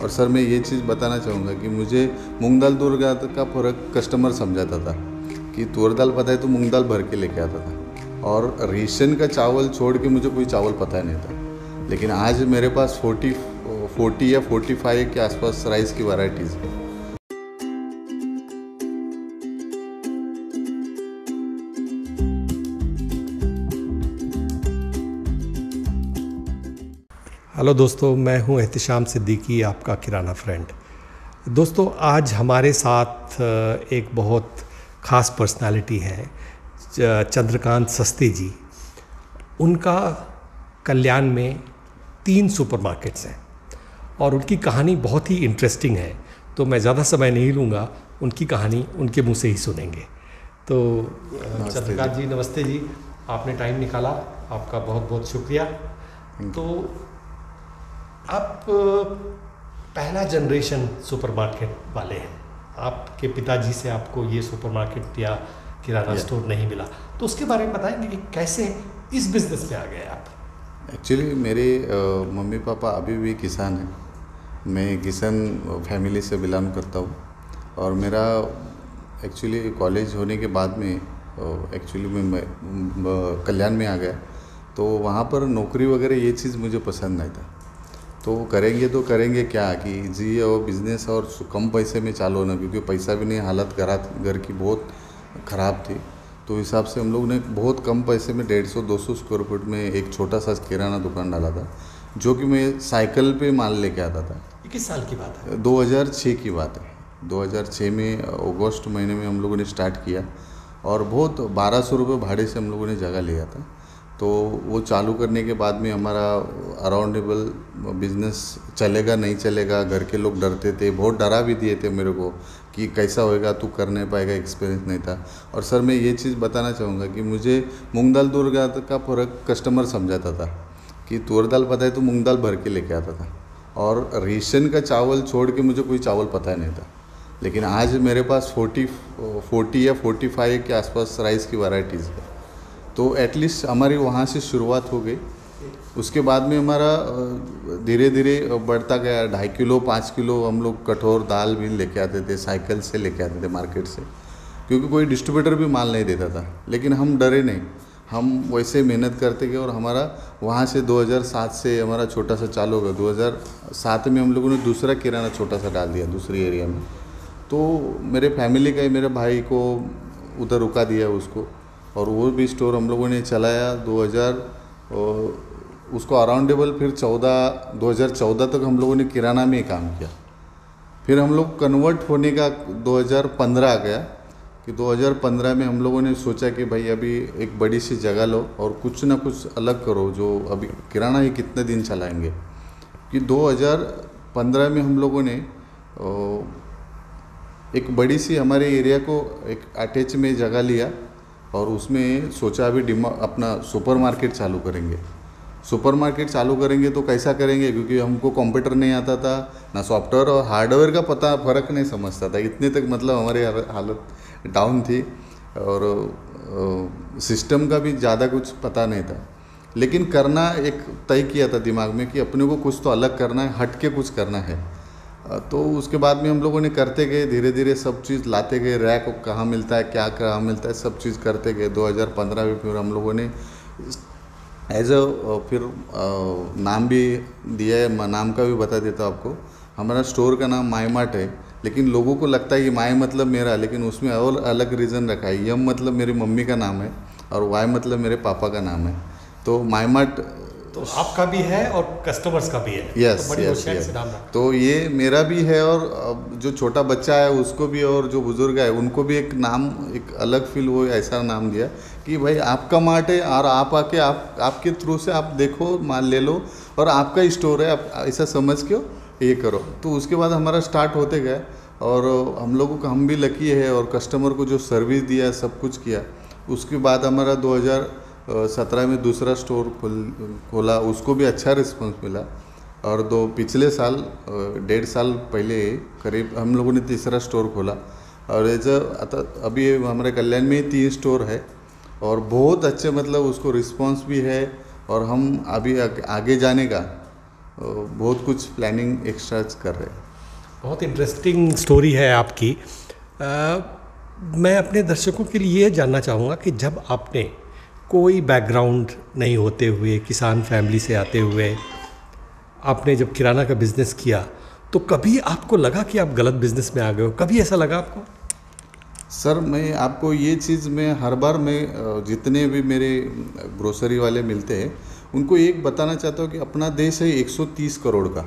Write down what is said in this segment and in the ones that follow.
और सर मैं ये चीज़ बताना चाहूँगा कि मुझे मूंग दाल तूर दाल का फ़र्क कस्टमर समझाता था कि तूर दाल पता है तो मूंग दाल भर के लेके आता था, और रेशन का चावल छोड़ के मुझे कोई चावल पता नहीं था। लेकिन आज मेरे पास 40 या 45 के आसपास राइस की वैरायटीज़ है। हेलो दोस्तों, मैं हूं एहतिशाम सिद्दीकी, आपका किराना फ्रेंड। दोस्तों, आज हमारे साथ एक बहुत ख़ास पर्सनालिटी है, चंद्रकांत सस्ते जी। उनका कल्याण में 3 सुपरमार्केट्स हैं और उनकी कहानी बहुत ही इंटरेस्टिंग है, तो मैं ज़्यादा समय नहीं लूँगा, उनकी कहानी उनके मुंह से ही सुनेंगे। तो चंद्रकांत जी, नमस्ते जी, आपने टाइम निकाला, आपका बहुत बहुत शुक्रिया। तो आप पहला जनरेशन सुपरमार्केट वाले हैं, आपके पिताजी से आपको ये सुपरमार्केट या किराना स्टोर नहीं मिला, तो उसके बारे में बताएंगे कि कैसे इस बिज़नेस में आ गए आप? एक्चुअली मेरे मम्मी पापा अभी भी किसान हैं। मैं किसान फैमिली से बिलोंग करता हूँ, और मेरा एक्चुअली कॉलेज होने के बाद में एक्चुअली मैं कल्याण में आ गया। तो वहाँ पर नौकरी वगैरह ये चीज़ मुझे पसंद नहीं था। तो करेंगे क्या कि जी और बिज़नेस और कम पैसे में चालू होना, क्योंकि पैसा भी नहीं, हालत घर की बहुत ख़राब थी। तो हिसाब से हम लोग ने बहुत कम पैसे में 150-200 स्क्वायर फुट में एक छोटा सा किराना दुकान डाला था, जो कि मैं साइकिल पे माल लेके आता था। किस साल की बात है? 2006 की बात है। 2006 में अगस्त महीने में हम लोगों ने स्टार्ट किया, और बहुत 1200 रुपये भाड़े से हम लोगों ने जगह लिया था। तो वो चालू करने के बाद में हमारा अराउंडेबल बिज़नेस चलेगा नहीं चलेगा, घर के लोग डरते थे, बहुत डरा भी दिए थे मेरे को कि कैसा होएगा, तू कर नहीं पाएगा, एक्सपीरियंस नहीं था। और सर मैं ये चीज़ बताना चाहूँगा कि मुझे मूंग दाल तूर दाल का फ़र्क कस्टमर समझाता था कि तूर दाल पता है तो मूंग दाल भर के लेके आता था, और रेशन का चावल छोड़ के मुझे कोई चावल पता नहीं था। लेकिन आज मेरे पास 40 या 45 के आसपास राइस की वैरायटीज़ है। तो एटलीस्ट हमारी वहाँ से शुरुआत हो गई। उसके बाद में हमारा धीरे धीरे बढ़ता गया। 2.5 किलो 5 किलो हम लोग कठोर दाल भी लेके आते थे, साइकिल से लेके आते थे मार्केट से, क्योंकि कोई डिस्ट्रीब्यूटर भी माल नहीं देता था। लेकिन हम डरे नहीं, हम वैसे मेहनत करते गए, और हमारा वहाँ से 2007 से हमारा छोटा सा चालू हो गया। 2007 में हम लोगों ने दूसरा किराना छोटा सा डाल दिया दूसरी एरिया में। तो मेरे फैमिली का ही, मेरे भाई को उधर रुका दिया उसको, और वो भी स्टोर हम लोगों ने चलाया 2000 उसको अराउंडेबल फिर 2014 तक हम लोगों ने किराना में ही काम किया। फिर हम लोग कन्वर्ट होने का 2015 आ गया कि 2015 में हम लोगों ने सोचा कि भाई अभी एक बड़ी सी जगह लो और कुछ ना कुछ अलग करो, जो अभी किराना ही कितने दिन चलाएंगे। कि 2015 में हम लोगों ने एक बड़ी सी हमारे एरिया को एक अटैच में जगह लिया, और उसमें सोचा अभी अपना सुपरमार्केट चालू करेंगे। सुपरमार्केट चालू करेंगे तो कैसा करेंगे, क्योंकि हमको कंप्यूटर नहीं आता था, ना सॉफ्टवेयर और हार्डवेयर का फ़र्क नहीं समझता था। इतने तक मतलब हमारी हालत डाउन थी, और सिस्टम का भी ज़्यादा कुछ पता नहीं था। लेकिन करना एक तय किया था दिमाग में कि अपने को कुछ तो अलग करना है, हट के कुछ करना है। तो उसके बाद में हम लोगों ने करते गए, धीरे धीरे सब चीज़ लाते गए, रैक कहाँ मिलता है, क्या कहाँ मिलता है, सब चीज़ करते गए। 2015 में फिर हम लोगों ने फिर नाम भी दिया है, नाम का भी बता देता हूँ आपको। हमारा स्टोर का नाम माई मार्ट है, लेकिन लोगों को लगता है कि माई मतलब मेरा, लेकिन उसमें और अलग रीज़न रखा है। यम मतलब मेरी मम्मी का नाम है, और वाई मतलब मेरे पापा का नाम है। तो माई मार्ट तो आपका भी है और कस्टमर्स का भी है। यस तो यस। तो ये मेरा भी है, और जो छोटा बच्चा है उसको भी, और जो बुज़ुर्ग है उनको भी एक नाम, एक अलग फील हो, ऐसा नाम दिया कि भाई आपका मार्ट है, और आप आके आपके थ्रू से आप देखो, माल ले लो, और आपका स्टोर है, आप ऐसा समझ के ये करो। तो उसके बाद हमारा स्टार्ट होते गए, और हम लोगों को, हम भी लकी है, और कस्टमर को जो सर्विस दिया, सब कुछ किया। उसके बाद हमारा 2017 में दूसरा स्टोर खोला, उसको भी अच्छा रिस्पांस मिला। और पिछले साल 1.5 साल पहले करीब हम लोगों ने तीसरा स्टोर खोला, और अभी हमारे कल्याण में 3 स्टोर है, और बहुत अच्छे मतलब उसको रिस्पांस भी है। और हम अभी आगे जाने का बहुत कुछ प्लानिंग एक्स्ट्रा कर रहे हैं। बहुत इंटरेस्टिंग स्टोरी है आपकी। मैं अपने दर्शकों के लिए ये जानना चाहूँगा कि जब आपने कोई बैकग्राउंड नहीं होते हुए, किसान फैमिली से आते हुए आपने जब किराना का बिज़नेस किया, तो कभी आपको लगा कि आप गलत बिज़नेस में आ गए हो? कभी ऐसा लगा आपको? सर मैं आपको ये चीज़ में हर बार मैं जितने भी मेरे ग्रोसरी वाले मिलते हैं उनको एक बताना चाहता हूँ कि अपना देश है 130 करोड़ का,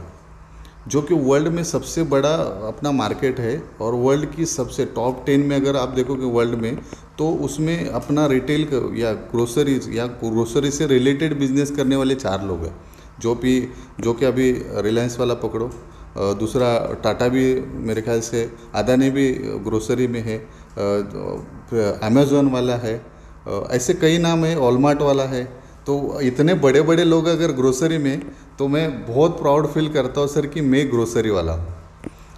जो कि वर्ल्ड में सबसे बड़ा अपना मार्केट है, और वर्ल्ड की सबसे टॉप 10 में अगर आप देखोगे वर्ल्ड में, तो उसमें अपना रिटेल या ग्रोसरी से रिलेटेड बिजनेस करने वाले 4 लोग हैं। जो कि अभी रिलायंस वाला पकड़ो, दूसरा टाटा भी मेरे ख्याल से, अदानी भी ग्रोसरी में है, अमेज़ॉन वाला है, ऐसे कई नाम है, वॉलमार्ट वाला है। तो इतने बड़े बड़े लोग अगर ग्रोसरी में, तो मैं बहुत प्राउड फील करता हूँ सर कि मैं ग्रोसरी वाला हूँ,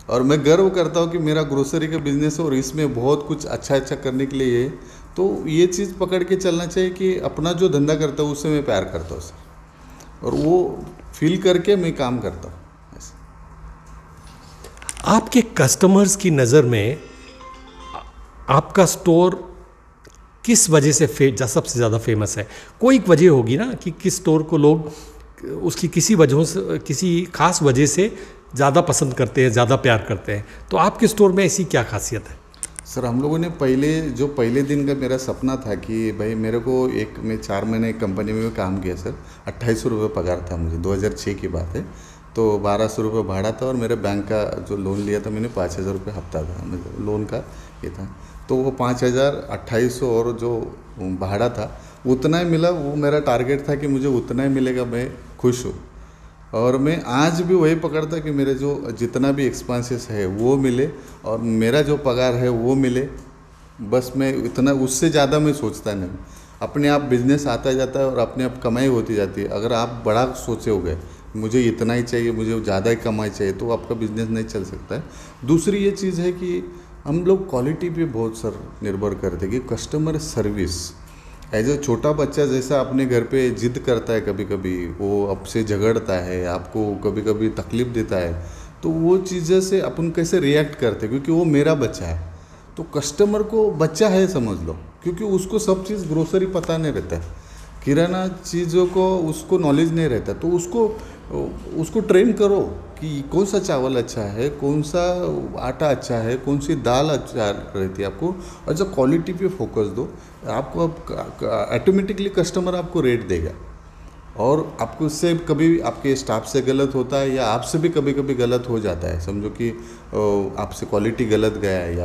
और मैं गर्व करता हूँ कि मेरा ग्रोसरी का बिज़नेस है और इसमें बहुत कुछ अच्छा करने के लिए है। तो ये चीज़ पकड़ के चलना चाहिए कि अपना जो धंधा करता हूँ उससे मैं प्यार करता हूँ सर, और वो फील करके मैं काम करता हूँ। आपके कस्टमर्स की नज़र में आपका स्टोर किस वजह से सबसे ज़्यादा फेमस है? कोई एक वजह होगी ना कि किस स्टोर को लोग उसकी किसी वजहों से, किसी खास वजह से ज़्यादा पसंद करते हैं, ज़्यादा प्यार करते हैं। तो आपके स्टोर में ऐसी क्या खासियत है? सर हम लोगों ने पहले दिन का मेरा सपना था कि भाई मेरे को मैं 4 महीने एक कंपनी में काम किया सर। 2800 रुपये पगार था मुझे, 2006 की बात है। तो 1200 रुपये भाड़ा था, और मेरे बैंक का जो लोन लिया था मैंने 5000 रुपये हफ्ता था मुझे लोन का ये था। तो वो 5000, 2800 और जो भाड़ा था उतना ही मिला। वो मेरा टारगेट था कि मुझे उतना ही मिलेगा, मैं खुश हूँ। और मैं आज भी वही पकड़ता कि मेरे जो जितना भी एक्सपेंसेस है वो मिले और मेरा जो पगार है वो मिले। बस मैं इतना, उससे ज़्यादा मैं सोचता नहीं। अपने आप बिजनेस आता जाता है और अपने आप कमाई होती जाती है। अगर आप बड़ा सोचे हो गए मुझे इतना ही चाहिए, मुझे ज़्यादा ही कमाई चाहिए, तो आपका बिजनेस नहीं चल सकता है। दूसरी ये चीज़ है कि हम लोग क्वालिटी पे बहुत सर निर्भर करते हैं कि कस्टमर सर्विस एज ए छोटा बच्चा जैसा अपने घर पे जिद करता है, कभी कभी वो आपसे झगड़ता है, आपको कभी कभी तकलीफ़ देता है, तो वो चीज़ें से अपन कैसे रिएक्ट करते हैं, क्योंकि वो मेरा बच्चा है। तो कस्टमर को बच्चा है समझ लो, क्योंकि उसको सब चीज़ ग्रोसरी पता नहीं रहता है, किराना चीज़ों को उसको नॉलेज नहीं रहता। तो उसको ट्रेन करो कि कौन सा चावल अच्छा है, कौन सा आटा अच्छा है, कौन सी दाल अच्छा रहती है आपको, और जब क्वालिटी पे फोकस दो, आपको ऑटोमेटिकली कस्टमर आपको रेट देगा। और आपको उससे कभी आपके स्टाफ से गलत होता है या आपसे भी कभी कभी गलत हो जाता है, समझो कि आपसे क्वालिटी गलत गया है या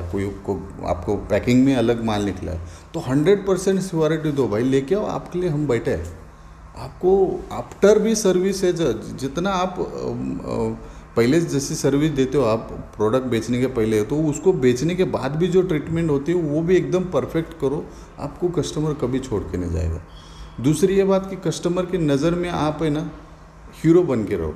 आपको पैकिंग में अलग माल निकला है, तो 100% श्योरिटी दो भाई, लेके आओ, आपके लिए हम बैठे हैं। आपको आफ्टर भी सर्विस है, जितना आप पहले जैसी सर्विस देते हो आप प्रोडक्ट बेचने के पहले, तो उसको बेचने के बाद भी जो ट्रीटमेंट होती है वो भी एकदम परफेक्ट करो, आपको कस्टमर कभी छोड़ के नहीं जाएगा। दूसरी ये बात कि कस्टमर की नज़र में आप है ना हीरो बन के रहो,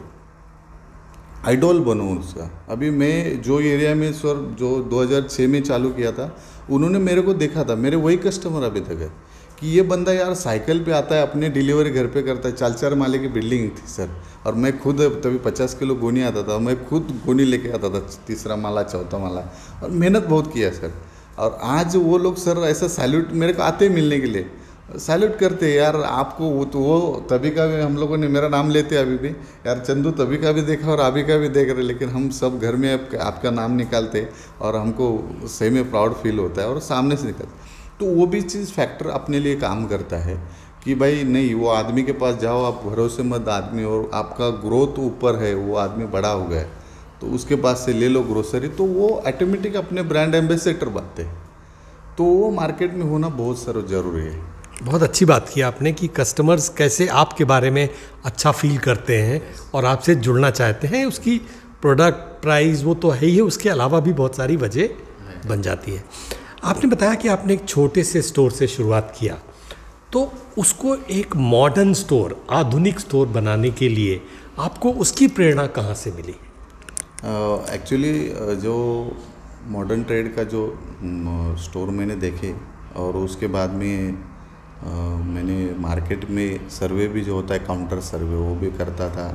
आइडॉल बनो उसका। अभी मैं जो एरिया में सर जो 2006 में चालू किया था, उन्होंने मेरे को देखा था, मेरे वही कस्टमर अभी तक है कि ये बंदा यार साइकिल पे आता है, अपने डिलीवरी घर पे करता है। 4 माले की बिल्डिंग थी सर, और मैं खुद तभी 50 किलो गोनी आता था, मैं खुद गोनी लेके आता था, 3रा माला 4था माला, और मेहनत बहुत किया सर। और आज वो लोग सर ऐसा सैल्यूट मेरे को आते मिलने के लिए सैल्यूट करते हैं यार आपको। वो तभी का भी हम लोगों ने मेरा नाम लेते अभी भी, यार चंदू तभी का भी देखा और अभी का भी देख रहे, लेकिन हम सब घर में आपका नाम निकालते और हमको सही में प्राउड फील होता है और सामने से निकलता। तो वो भी चीज़ फैक्टर अपने लिए काम करता है कि भाई नहीं, वो आदमी के पास जाओ, आप भरोसेमंद आदमी और आपका ग्रोथ ऊपर है, वो आदमी बड़ा हो गया है, तो उसके पास से ले लो ग्रोसरी, तो वो ऑटोमेटिक अपने ब्रांड एम्बेसडर बनते हैं। तो वो मार्केट में होना बहुत सारा ज़रूरी है। बहुत अच्छी बात की आपने कि कस्टमर्स कैसे आपके बारे में अच्छा फील करते हैं और आपसे जुड़ना चाहते हैं। उसकी प्रोडक्ट, प्राइस वो तो है ही है, उसके अलावा भी बहुत सारी वजह बन जाती है। आपने बताया कि आपने एक छोटे से स्टोर से शुरुआत किया, तो उसको एक मॉडर्न स्टोर, आधुनिक स्टोर बनाने के लिए आपको उसकी प्रेरणा कहाँ से मिली? एक्चुअली जो मॉडर्न ट्रेड का जो स्टोर मैंने देखे, और उसके बाद में मैंने मार्केट में सर्वे भी जो होता है, काउंटर सर्वे, वो भी करता था।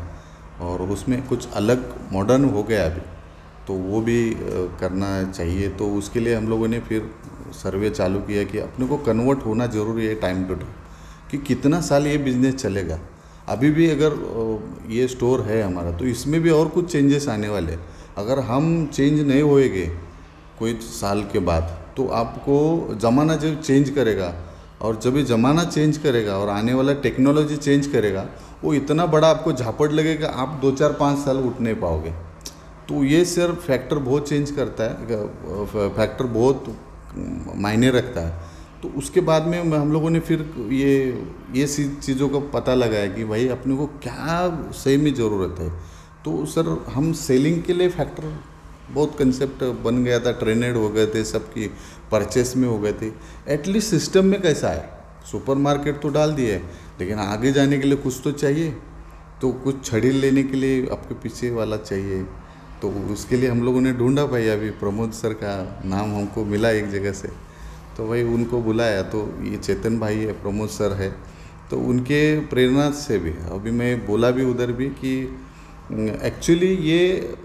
और उसमें कुछ अलग मॉडर्न हो गया अभी, तो वो भी करना चाहिए। तो उसके लिए हम लोगों ने फिर सर्वे चालू किया कि अपने को कन्वर्ट होना ज़रूरी है टाइम टू टाइम, कि कितना साल ये बिज़नेस चलेगा। अभी भी अगर ये स्टोर है हमारा, तो इसमें भी और कुछ चेंजेस आने वाले हैं। अगर हम चेंज नहीं होएंगे कोई साल के बाद, तो आपको ज़माना जब चेंज करेगा, और जब ये ज़माना चेंज करेगा और आने वाला टेक्नोलॉजी चेंज करेगा, वो इतना बड़ा आपको झापड़ लगेगा, आप 2 4 5 साल उठ नहीं पाओगे। तो ये सिर्फ फैक्टर बहुत चेंज करता है, फैक्टर बहुत मायने रखता है। तो उसके बाद में हम लोगों ने फिर ये चीज़ों का पता लगाया कि भाई अपने को क्या सही में ज़रूरत है। तो सर हम सेलिंग के लिए फैक्टर बहुत कंसेप्ट बन गया था, ट्रेनेड हो गए थे, सबकी परचेस में हो गए थे। एटलीस्ट सिस्टम में कैसा है, सुपरमार्केट तो डाल दिए, लेकिन आगे जाने के लिए कुछ तो चाहिए। तो कुछ छड़ी लेने के लिए आपके पीछे वाला चाहिए। तो उसके लिए हम लोगों ने ढूंढा भाई, अभी प्रमोद सर का नाम हमको मिला एक जगह से, तो भाई उनको बुलाया। तो ये चेतन भाई है, प्रमोद सर है, तो उनके प्रेरणा से भी अभी मैं बोला भी उधर भी कि एक्चुअली ये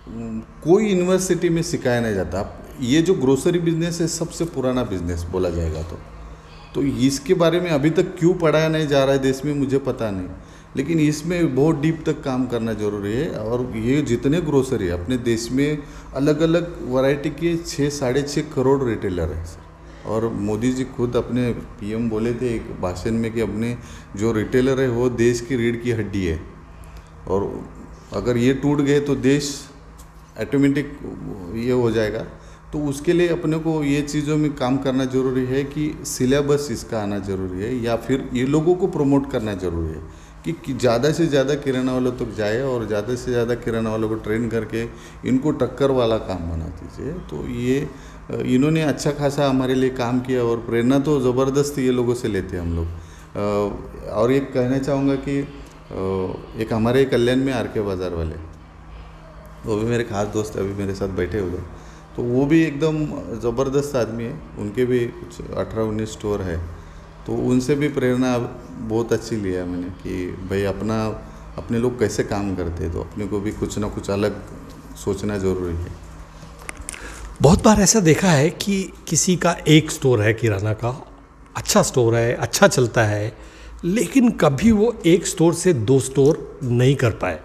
कोई यूनिवर्सिटी में सिखाया नहीं जाता। ये जो ग्रोसरी बिजनेस है सबसे पुराना बिजनेस बोला जाएगा, तो इसके बारे में अभी तक क्यों पढ़ाया नहीं जा रहा है देश में मुझे पता नहीं, लेकिन इसमें बहुत डीप तक काम करना जरूरी है। और ये जितने ग्रोसरी है अपने देश में, अलग अलग वैरायटी के 6-6.5 करोड़ रिटेलर है सर। और मोदी जी खुद अपने पीएम बोले थे एक भाषण में कि अपने जो रिटेलर है वो देश की रीढ़ की हड्डी है, और अगर ये टूट गए तो देश ऑटोमेटिक ये हो जाएगा। तो उसके लिए अपने को ये चीज़ों में काम करना ज़रूरी है कि सिलेबस इसका आना ज़रूरी है, या फिर ये लोगों को प्रमोट करना ज़रूरी है कि ज़्यादा से ज़्यादा किराना वालों तक जाए, और ज़्यादा से ज़्यादा किराना वालों को ट्रेन करके इनको टक्कर वाला काम बना दीजिए। तो ये इन्होंने अच्छा खासा हमारे लिए काम किया, और प्रेरणा तो ज़बरदस्त ये लोगों से लेते हैं हम लोग। और ये कहना चाहूँगा कि एक हमारे कल्याण में आर के बाज़ार वाले, वो भी मेरे खास दोस्त अभी मेरे साथ बैठे हुए, तो वो भी एकदम ज़बरदस्त आदमी है। उनके भी कुछ 18-19 स्टोर है, तो उनसे भी प्रेरणा बहुत अच्छी लिया मैंने कि भाई अपने लोग कैसे काम करते हैं, तो अपने को भी कुछ ना कुछ अलग सोचना ज़रूरी है। बहुत बार ऐसा देखा है कि किसी का एक स्टोर है किराना का, अच्छा स्टोर है, अच्छा चलता है, लेकिन कभी वो एक स्टोर से 2 स्टोर नहीं कर पाए,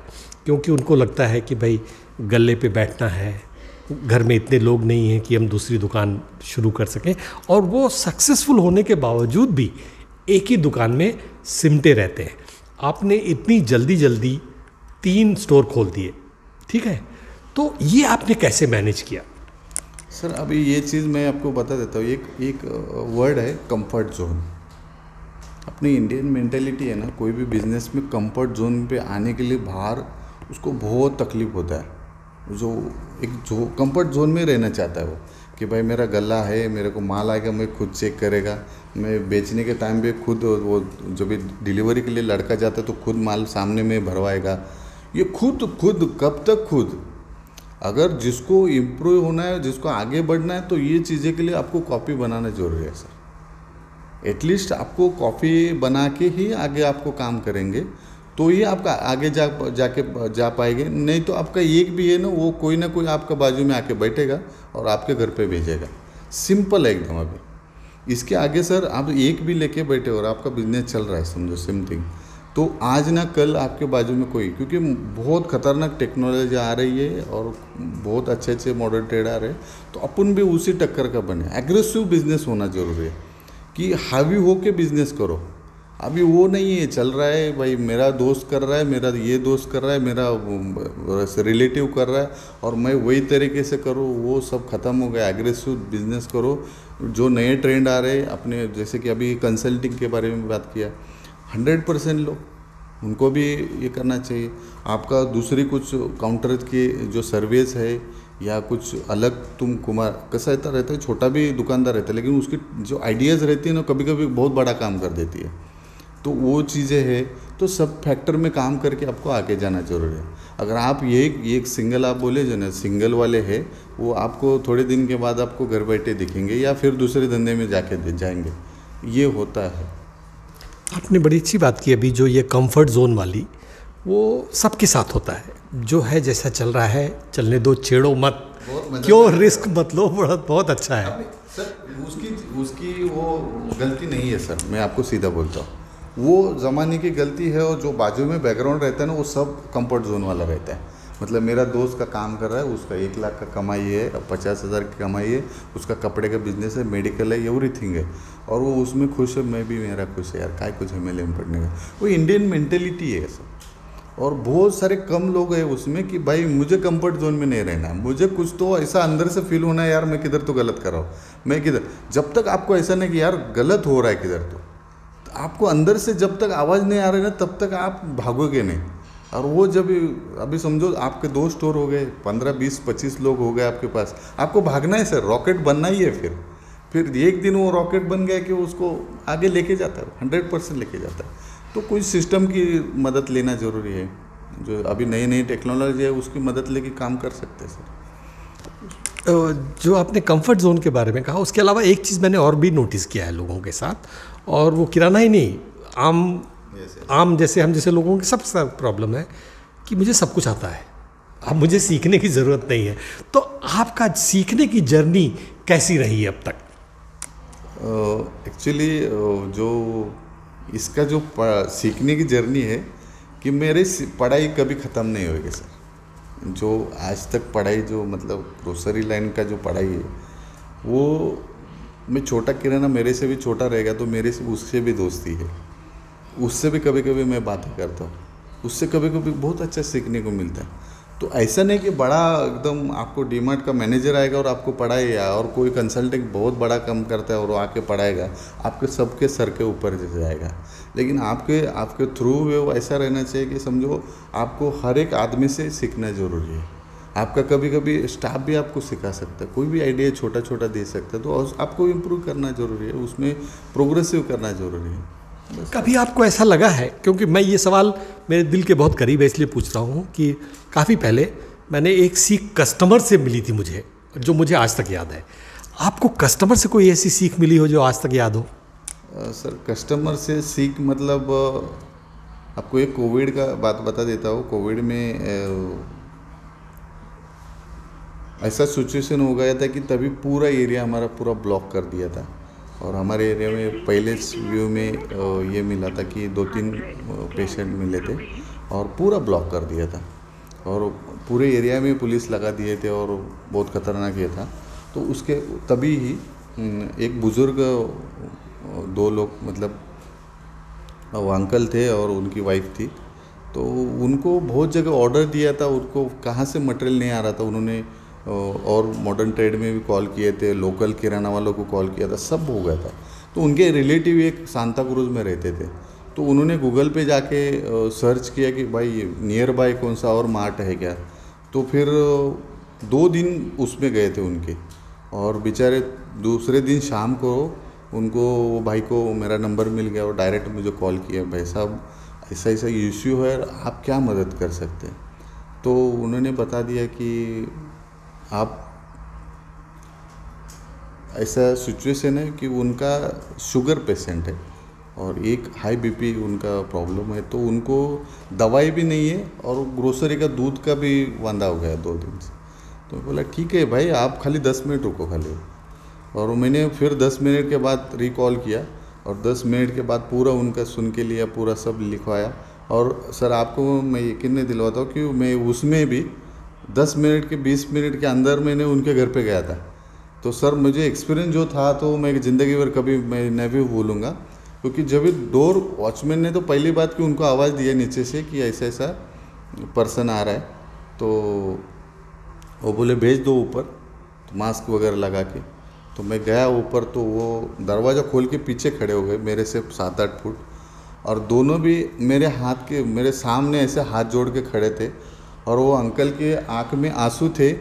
क्योंकि उनको लगता है कि भाई गले पे बैठना है, घर में इतने लोग नहीं हैं कि हम दूसरी दुकान शुरू कर सकें। और वो सक्सेसफुल होने के बावजूद भी एक ही दुकान में सिमटे रहते हैं। आपने इतनी जल्दी 3 स्टोर खोल दिए, ठीक है, तो ये आपने कैसे मैनेज किया? सर अभी ये चीज़ मैं आपको बता देता हूँ। एक वर्ड है कंफर्ट जोन। अपनी इंडियन मेंटेलिटी है ना, कोई भी बिजनेस में कंफर्ट जोन पे आने के लिए बाहर उसको बहुत तकलीफ होता है। जो कंफर्ट जोन में रहना चाहता है वो, कि भाई मेरा गला है, मेरे को माल आएगा, मैं खुद चेक करेगा, मैं बेचने के टाइम पे खुद, वो जब भी डिलीवरी के लिए लड़का जाता है तो खुद माल सामने में भरवाएगा। ये खुद कब तक खुद? अगर जिसको इम्प्रूव होना है, जिसको आगे बढ़ना है, तो ये चीज़ें के लिए आपको कॉपी बनाना जरूरी है सर। एटलीस्ट आपको कॉपी बना के ही आगे आपको काम करेंगे, तो ये आपका आगे जा पाएंगे। नहीं तो आपका एक भी है ना कोई आपका बाजू में आके बैठेगा और आपके घर पे भेजेगा। सिंपल है एकदम। अभी इसके आगे सर आप एक भी लेके बैठे और आपका बिजनेस चल रहा है, समझो सेम थिंग, तो आज ना कल आपके बाजू में कोई, क्योंकि बहुत खतरनाक टेक्नोलॉजी आ रही है और बहुत अच्छे मॉडर्न ट्रेड आ रहे हैं, तो अपन भी उसी टक्कर का बने। एग्रेसिव बिजनेस होना जरूरी है कि हावी हो के बिजनेस करो। अभी वो नहीं है, चल रहा है भाई मेरा दोस्त कर रहा है, मेरा ये दोस्त कर रहा है, मेरा रिलेटिव कर रहा है और मैं वही तरीके से करूँ, वो सब ख़त्म हो गया। एग्रेसिव बिजनेस करो। जो नए ट्रेंड आ रहे हैं अपने, जैसे कि अभी कंसल्टिंग के बारे में बात किया, 100% लो, उनको भी ये करना चाहिए। आपका दूसरी कुछ काउंटर की जो सर्विस है या कुछ अलग तुम कैसा रहता है, छोटा भी दुकानदार रहता है, लेकिन उसकी जो आइडियाज़ रहती है ना, कभी कभी बहुत बड़ा काम कर देती है। तो वो चीज़ें हैं, तो सब फैक्टर में काम करके आपको आगे जाना जरूरी है। अगर आप ये एक सिंगल, आप बोले जो ना सिंगल वाले हैं, वो आपको थोड़े दिन के बाद आपको घर बैठे दिखेंगे या फिर दूसरे धंधे में जाके जाएंगे। ये होता है। आपने बड़ी अच्छी बात की अभी, जो ये कंफर्ट जोन वाली, वो सबके साथ होता है। जो है जैसा चल रहा है चलने दो, छेड़ो मत, बहुत मजा क्यों आता है। रिस्क मत लो, बहुत अच्छा है। अभी सर उसकी उसकी वो गलती नहीं है सर, मैं आपको सीधा बोलता हूँ, वो ज़माने की गलती है। और जो बाजू में बैकग्राउंड रहता है ना, वो सब कंफर्ट जोन वाला रहता है। मतलब मेरा दोस्त का काम कर रहा है, उसका 1 लाख का कमाई है, 50,000 की कमाई है, उसका कपड़े का बिजनेस है, मेडिकल है, एवरीथिंग है, और वो उसमें खुश है, मैं भी मेरा खुश है यार, काय कुछ झमेले में पड़ने का। वो इंडियन मेंटेलिटी है सर। और बहुत सारे कम लोग हैं उसमें कि भाई मुझे कंफर्ट जोन में नहीं रहना है, मुझे कुछ तो ऐसा अंदर से फील होना है यार मैं किधर तो गलत कर रहा हूँ, मैं किधर। जब तक आपको ऐसा नहीं कि यार गलत हो रहा है किधर, तो आपको अंदर से जब तक आवाज़ नहीं आ रही ना, तब तक आप भागोगे नहीं। और वो जब अभी समझो आपके 2 स्टोर हो गए, 15, 20, 25 लोग हो गए आपके पास, आपको भागना है सर, रॉकेट बनना ही है। फिर एक दिन वो रॉकेट बन गया कि उसको आगे लेके जाता है, 100% लेके जाता है। तो कोई सिस्टम की मदद लेना ज़रूरी है। जो अभी नई नई टेक्नोलॉजी है उसकी मदद लेके काम कर सकते हैं सर। जो आपने कंफर्ट जोन के बारे में कहा, उसके अलावा एक चीज़ मैंने और भी नोटिस किया है लोगों के साथ, और वो किराना ही नहीं, आम जैसे हम जैसे लोगों की सबसे प्रॉब्लम है कि मुझे सब कुछ आता है, अब मुझे सीखने की ज़रूरत नहीं है। तो आपका सीखने की जर्नी कैसी रही है अब तक? एक्चुअली जो इसका जो सीखने की जर्नी है कि मेरी पढ़ाई कभी ख़त्म नहीं होगी सर। जो आज तक पढ़ाई, जो मतलब ग्रोसरी लाइन का जो पढ़ाई है, वो मैं छोटा किराना मेरे से भी छोटा रहेगा तो मेरे से उससे भी दोस्ती है, उससे भी कभी कभी मैं बातें करता हूँ, उससे कभी कभी बहुत अच्छा सीखने को मिलता है। तो ऐसा नहीं कि बड़ा एकदम आपको डीमार्ट का मैनेजर आएगा और आपको पढ़ाएगा, और कोई कंसल्टेंट बहुत बड़ा काम करता है और वो आके पढ़ाएगा, आपके सबके सर के ऊपर जाएगा। लेकिन आपके थ्रू वो ऐसा रहना चाहिए कि समझो आपको हर एक आदमी से सीखना ज़रूरी है। आपका कभी कभी स्टाफ भी आपको सिखा सकता है, कोई भी आइडिया छोटा छोटा दे सकता है, तो आपको इम्प्रूव करना ज़रूरी है, उसमें प्रोग्रेसिव करना ज़रूरी है। कभी आपको ऐसा लगा है, क्योंकि मैं ये सवाल मेरे दिल के बहुत करीब है इसलिए पूछ रहा हूँ, कि काफ़ी पहले मैंने एक सीख कस्टमर से मिली थी मुझे, जो मुझे आज तक याद है। आपको कस्टमर से कोई ऐसी सीख मिली हो जो आज तक याद हो? सर कस्टमर से सीख मतलब आपको एक कोविड का बात बता देता हूँ। कोविड में ऐसा सिचुएशन हो गया था कि तभी पूरा एरिया हमारा पूरा ब्लॉक कर दिया था, और हमारे एरिया में पहले व्यू में ये मिला था कि 2-3 पेशेंट मिले थे और पूरा ब्लॉक कर दिया था, और पूरे एरिया में पुलिस लगा दिए थे और बहुत ख़तरनाक ये था। तो उसके तभी ही एक बुज़ुर्ग 2 लोग, मतलब वो अंकल थे और उनकी वाइफ थी, तो उनको बहुत जगह ऑर्डर दिया था, उनको कहाँ से मटेरियल नहीं आ रहा था, उन्होंने और मॉडर्न ट्रेड में भी कॉल किए थे, लोकल किराना वालों को कॉल किया था, सब हो गया था। तो उनके रिलेटिव एक सांता क्रूज में रहते थे, तो उन्होंने गूगल पे जाके सर्च किया कि भाई नियर बाय कौन सा और मार्ट है क्या। तो फिर 2 दिन उसमें गए थे उनके, और बेचारे दूसरे दिन शाम को उनको, वो भाई को मेरा नंबर मिल गया और डायरेक्ट मुझे कॉल किया, भाई साहब ऐसा ऐसा इश्यू है, आप क्या मदद कर सकते हैं। तो उन्होंने बता दिया कि आप, ऐसा सिचुएशन है कि उनका शुगर पेशेंट है और एक हाई बीपी उनका प्रॉब्लम है, तो उनको दवाई भी नहीं है और ग्रोसरी का दूध का भी वांदा हो गया 2 दिन से। तो बोला ठीक है भाई, आप खाली 10 मिनट रुको खाली। और मैंने फिर 10 मिनट के बाद रिकॉल किया, और 10 मिनट के बाद पूरा उनका सुन के लिया, पूरा सब लिखवाया। और सर आपको मैं यकीन नहीं दिलवाता हूँ कि मैं उसमें भी 10 मिनट के 20 मिनट के अंदर मैंने उनके घर पे गया था। तो सर मुझे एक्सपीरियंस जो था, तो मैं ज़िंदगी भर कभी मैं नहीं भूलूँगा, क्योंकि जब डोर वॉचमैन ने तो पहली बात कि उनको आवाज़ दिया नीचे से कि ऐसा ऐसा पर्सन आ रहा है, तो वो बोले भेज दो ऊपर, तो मास्क वगैरह लगा के। तो मैं गया ऊपर, तो वो दरवाज़ा खोल के पीछे खड़े हो गए मेरे से 7-8 फुट, और दोनों भी मेरे सामने ऐसे हाथ जोड़ के खड़े थे, और वो अंकल के आँख में आंसू थे,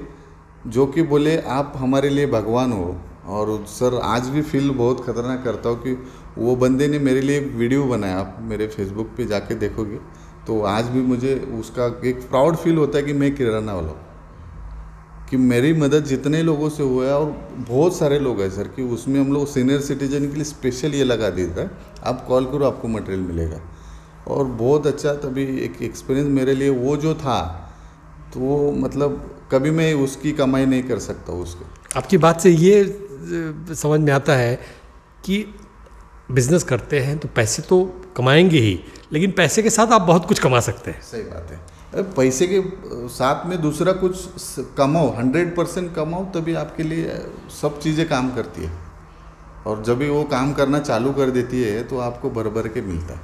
जो कि बोले आप हमारे लिए भगवान हो। और सर आज भी फील बहुत ख़तरनाक करता हूँ कि वो बंदे ने मेरे लिए वीडियो बनाया, आप मेरे फेसबुक पे जाके देखोगे तो आज भी मुझे उसका एक प्राउड फील होता है कि मैं किराना वाला हूँ, कि मेरी मदद जितने लोगों से हुआ है, और बहुत सारे लोग हैं सर कि उसमें हम लोग सीनियर सिटीजन के लिए स्पेशल ये लगा देता है, आप कॉल करो आपको मटेरियल मिलेगा। और बहुत अच्छा तभी एक एक्सपीरियंस मेरे लिए वो जो था, तो वो मतलब कभी मैं उसकी कमाई नहीं कर सकता उसको। आपकी बात से ये समझ में आता है कि बिजनेस करते हैं तो पैसे तो कमाएंगे ही, लेकिन पैसे के साथ आप बहुत कुछ कमा सकते हैं। सही बात है। अरे पैसे के साथ में दूसरा कुछ कमाओ, 100% कमाओ, तभी आपके लिए सब चीज़ें काम करती है। और जब भी वो काम करना चालू कर देती है तो आपको भर भर के मिलता है।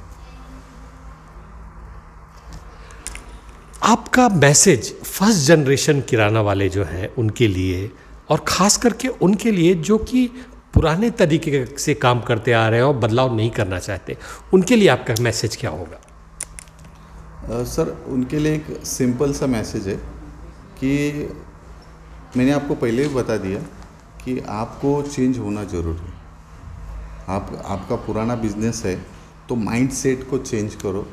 आपका मैसेज फर्स्ट जनरेशन किराना वाले जो हैं उनके लिए, और ख़ास करके उनके लिए जो कि पुराने तरीके से काम करते आ रहे हैं और बदलाव नहीं करना चाहते, उनके लिए आपका मैसेज क्या होगा? सर, उनके लिए एक सिंपल सा मैसेज है कि मैंने आपको पहले भी बता दिया कि आपको चेंज होना ज़रूरी है। आपका पुराना बिजनेस है तो माइंड सेट को चेंज करो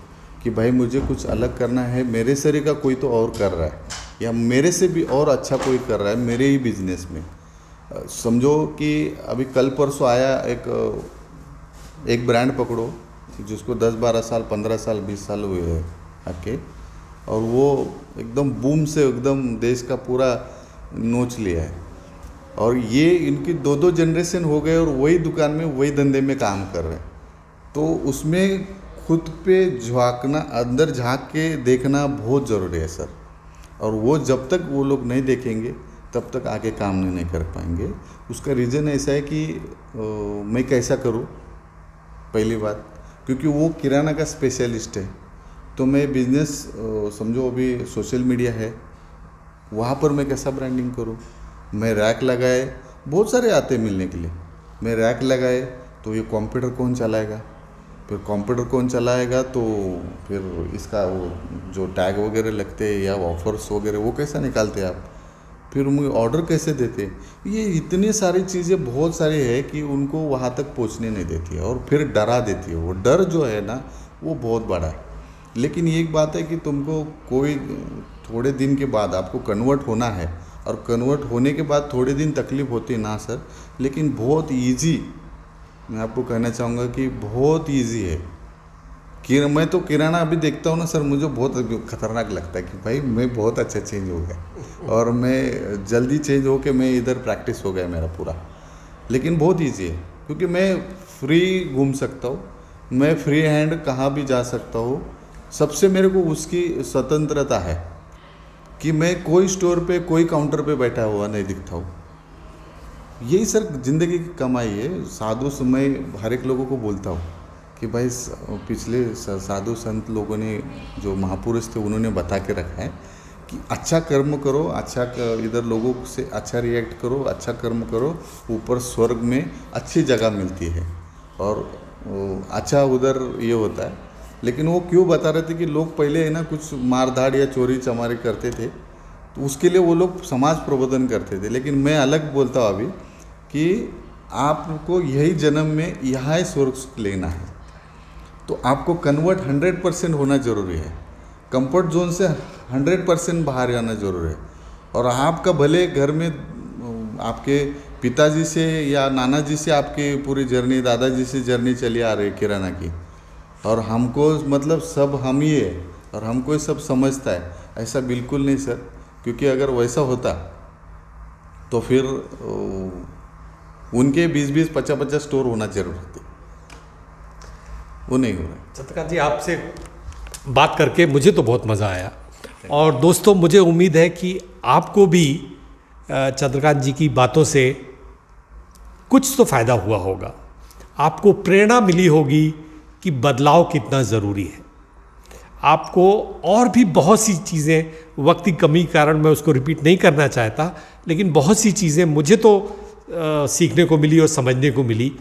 कि भाई मुझे कुछ अलग करना है, मेरे से का कोई तो और कर रहा है या मेरे से भी और अच्छा कोई कर रहा है मेरे ही बिजनेस में। समझो कि अभी कल परसों आया एक ब्रांड पकड़ो जिसको 10-12 साल 15 साल 20 साल हुए हैं आके, और वो एकदम बूम से एकदम देश का पूरा नोच लिया है, और ये इनकी 2-2 जनरेशन हो गए और वही दुकान में वही धंधे में काम कर रहे हैं। तो उसमें खुद पे झांकना, अंदर झांक के देखना बहुत ज़रूरी है सर। और वो जब तक वो लोग नहीं देखेंगे तब तक आगे काम नहीं कर पाएंगे। उसका रीज़न ऐसा है कि मैं कैसा करूँ, पहली बात, क्योंकि वो किराना का स्पेशलिस्ट है। तो मैं बिजनेस समझो अभी सोशल मीडिया है, वहाँ पर मैं कैसा ब्रांडिंग करूँ। मैं रैक लगाए, बहुत सारे आते मिलने के लिए, मैं रैक लगाए तो ये कंप्यूटर कौन चलाएगा, फिर कंप्यूटर कौन चलाएगा तो फिर इसका वो जो टैग वगैरह लगते हैं या ऑफर्स वगैरह वो कैसा निकालते हैं आप, फिर मुझे ऑर्डर कैसे देते। ये इतनी सारी चीज़ें बहुत सारी है कि उनको वहाँ तक पहुँचने नहीं देती है और फिर डरा देती है। वो डर जो है ना वो बहुत बड़ा है। लेकिन एक बात है कि तुमको कोई थोड़े दिन के बाद आपको कन्वर्ट होना है, और कन्वर्ट होने के बाद थोड़े दिन तकलीफ होती है ना सर, लेकिन बहुत इजी, मैं आपको कहना चाहूँगा कि बहुत इजी है। मैं तो किराना अभी देखता हूँ ना सर, मुझे बहुत खतरनाक लगता है कि भाई मैं बहुत अच्छा चेंज हो गया और मैं जल्दी चेंज हो के मैं इधर प्रैक्टिस हो गया मेरा पूरा। लेकिन बहुत इजी है क्योंकि मैं फ्री घूम सकता हूँ, मैं फ्री हैंड कहाँ भी जा सकता हूँ। सबसे मेरे को उसकी स्वतंत्रता है कि मैं कोई स्टोर पे कोई काउंटर पे बैठा हुआ नहीं दिखता हूँ। यही सर ज़िंदगी की कमाई है। साधु मैं हर एक लोगों को बोलता हूँ कि भाई पिछले साधु संत लोगों ने जो महापुरुष थे उन्होंने बता के रखा है कि अच्छा कर्म करो, इधर लोगों से अच्छा रिएक्ट करो, अच्छा कर्म करो, ऊपर स्वर्ग में अच्छी जगह मिलती है और अच्छा उधर ये होता है। लेकिन वो क्यों बता रहे थे कि लोग पहले है ना कुछ मारधाड़ या चोरी चमारी करते थे तो उसके लिए वो लोग समाज प्रबोधन करते थे। लेकिन मैं अलग बोलता हूँ अभी कि आपको यही जन्म में यहाँ स्वर्ग लेना है, तो आपको कन्वर्ट 100% होना ज़रूरी है। कंफर्ट जोन से 100% बाहर आना ज़रूरी है। और आपका भले घर में आपके पिताजी से या नाना जी से आपकी पूरी जर्नी, दादाजी से जर्नी चली आ रही है किराना की, और हमको मतलब सब हम ही है और हमको ये सब समझता है, ऐसा बिल्कुल नहीं सर। क्योंकि अगर वैसा होता तो फिर उनके 20-20, 50-50 स्टोर होना जरूर होते, वो नहीं हो रहा। चंद्रकांत जी, आपसे बात करके मुझे तो बहुत मज़ा आया, और दोस्तों मुझे उम्मीद है कि आपको भी चंद्रकांत जी की बातों से कुछ तो फ़ायदा हुआ होगा, आपको प्रेरणा मिली होगी कि बदलाव कितना ज़रूरी है। आपको और भी बहुत सी चीज़ें, वक्त की कमी के कारण मैं उसको रिपीट नहीं करना चाहता, लेकिन बहुत सी चीज़ें मुझे तो सीखने को मिली और समझने को मिली।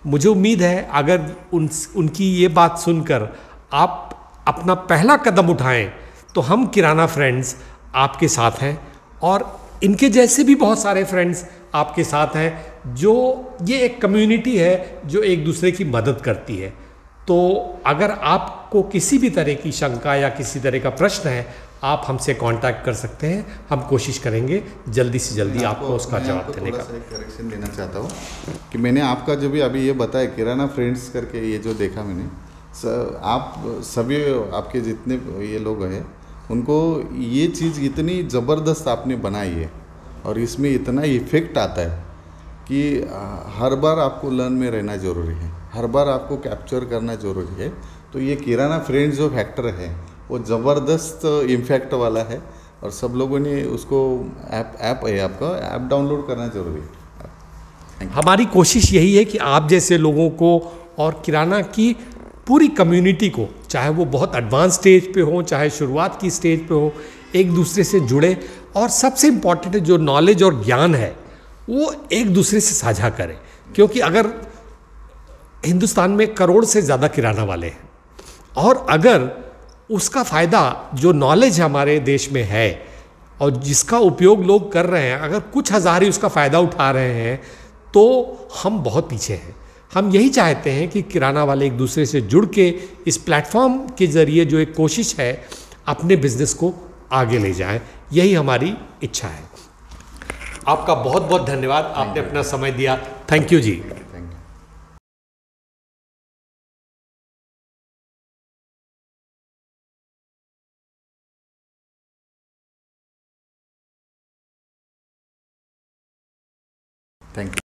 मुझे उम्मीद है अगर उनकी ये बात सुनकर आप अपना पहला कदम उठाएं तो हम किराना फ्रेंड्स आपके साथ हैं, और इनके जैसे भी बहुत सारे फ्रेंड्स आपके साथ हैं। जो ये एक कम्युनिटी है जो एक दूसरे की मदद करती है। तो अगर आपको किसी भी तरह की शंका या किसी तरह का प्रश्न है, आप हमसे कांटेक्ट कर सकते हैं। हम कोशिश करेंगे जल्दी से जल्दी आपको उसका जवाब देने का। करेक्शन देना चाहता हूँ कि मैंने आपका जो भी अभी ये बताया किराना फ्रेंड्स करके ये जो देखा मैंने, आप सभी आपके जितने ये लोग हैं उनको ये चीज़ इतनी ज़बरदस्त आपने बनाई है और इसमें इतना इफ़ेक्ट आता है कि हर बार आपको लर्न में रहना ज़रूरी है, हर बार आपको कैप्चर करना ज़रूरी है। तो ये किराना फ्रेंड्स जो फैक्टर है वो ज़बरदस्त इम्पैक्ट वाला है और सब लोगों ने उसको ऐप है आपका, ऐप डाउनलोड करना ज़रूरी है। हमारी कोशिश यही है कि आप जैसे लोगों को और किराना की पूरी कम्युनिटी को, चाहे वो बहुत एडवांस स्टेज पे हो चाहे शुरुआत की स्टेज पे हो, एक दूसरे से जुड़े और सबसे इम्पॉर्टेंट है जो नॉलेज और ज्ञान है वो एक दूसरे से साझा करें। क्योंकि अगर हिंदुस्तान में करोड़ से ज़्यादा किराना वाले हैं और अगर उसका फ़ायदा जो नॉलेज हमारे देश में है और जिसका उपयोग लोग कर रहे हैं, अगर कुछ हज़ार ही उसका फ़ायदा उठा रहे हैं तो हम बहुत पीछे हैं। हम यही चाहते हैं कि किराना वाले एक दूसरे से जुड़ के इस प्लेटफॉर्म के ज़रिए जो एक कोशिश है अपने बिजनेस को आगे ले जाएं, यही हमारी इच्छा है। आपका बहुत बहुत धन्यवाद, आपने अपना समय दिया। थैंक यू जी। Thank you.